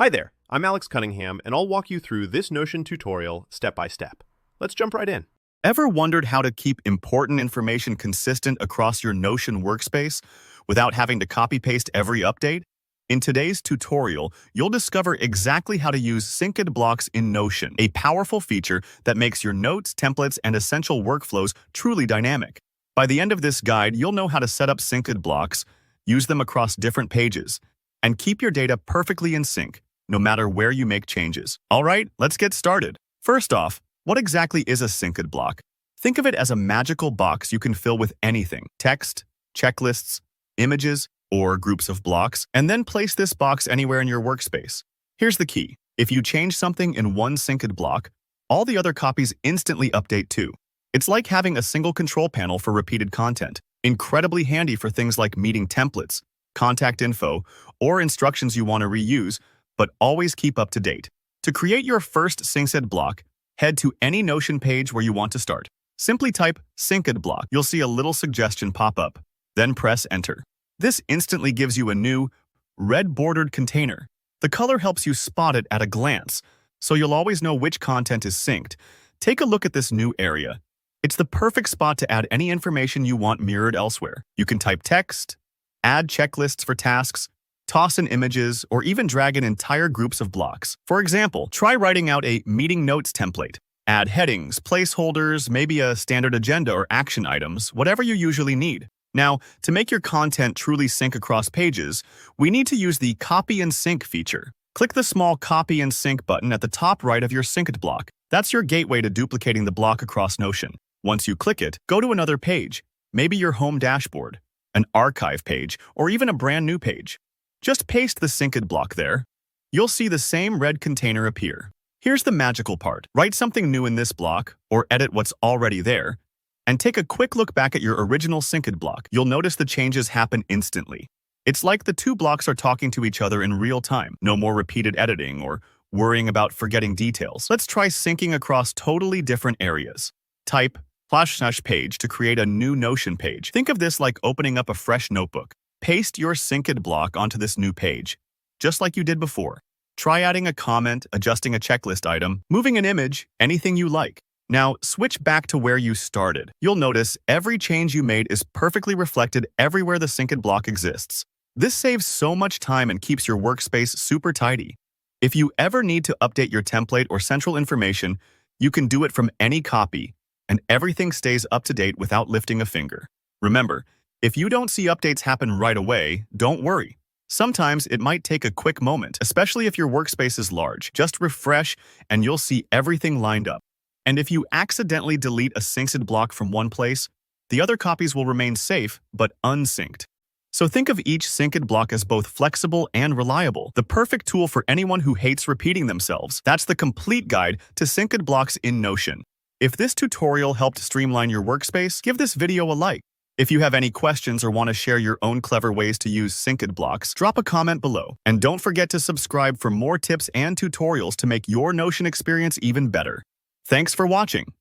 Hi there, I'm Alex Cunningham, and I'll walk you through this Notion tutorial step by step. Let's jump right in. Ever wondered how to keep important information consistent across your Notion workspace without having to copy-paste every update? In today's tutorial, you'll discover exactly how to use synced blocks in Notion, a powerful feature that makes your notes, templates, and essential workflows truly dynamic. By the end of this guide, you'll know how to set up synced blocks, use them across different pages, and keep your data perfectly in sync, no matter where you make changes. All right, let's get started. First off, what exactly is a synced block? Think of it as a magical box you can fill with anything: text, checklists, images, or groups of blocks, and then place this box anywhere in your workspace. Here's the key. If you change something in one synced block, all the other copies instantly update too. It's like having a single control panel for repeated content, incredibly handy for things like meeting templates, contact info, or instructions you want to reuse, but always keep up to date. To create your first synced block, head to any Notion page where you want to start. Simply type synced block. You'll see a little suggestion pop up. Then press enter. This instantly gives you a new, red-bordered container. The color helps you spot it at a glance, so you'll always know which content is synced. Take a look at this new area. It's the perfect spot to add any information you want mirrored elsewhere. You can type text, add checklists for tasks, toss in images, or even drag in entire groups of blocks. For example, try writing out a meeting notes template. Add headings, placeholders, maybe a standard agenda or action items, whatever you usually need. Now, to make your content truly sync across pages, we need to use the Copy and Sync feature. Click the small Copy and Sync button at the top right of your synced block. That's your gateway to duplicating the block across Notion. Once you click it, go to another page, maybe your home dashboard, an archive page, or even a brand new page. Just paste the synced block there. You'll see the same red container appear. Here's the magical part. Write something new in this block, or edit what's already there, and take a quick look back at your original synced block. You'll notice the changes happen instantly. It's like the two blocks are talking to each other in real time. No more repeated editing or worrying about forgetting details. Let's try syncing across totally different areas. Type /page to create a new Notion page. Think of this like opening up a fresh notebook. Paste your synced block onto this new page, just like you did before. Try adding a comment, adjusting a checklist item, moving an image, anything you like. Now, switch back to where you started. You'll notice every change you made is perfectly reflected everywhere the synced block exists. This saves so much time and keeps your workspace super tidy. If you ever need to update your template or central information, you can do it from any copy, and everything stays up to date without lifting a finger. Remember, if you don't see updates happen right away, don't worry. Sometimes it might take a quick moment, especially if your workspace is large. Just refresh and you'll see everything lined up. And if you accidentally delete a synced block from one place, the other copies will remain safe but unsynced. So think of each synced block as both flexible and reliable, the perfect tool for anyone who hates repeating themselves. That's the complete guide to synced blocks in Notion. If this tutorial helped streamline your workspace, give this video a like. If you have any questions or want to share your own clever ways to use synced blocks, drop a comment below. And don't forget to subscribe for more tips and tutorials to make your Notion experience even better. Thanks for watching.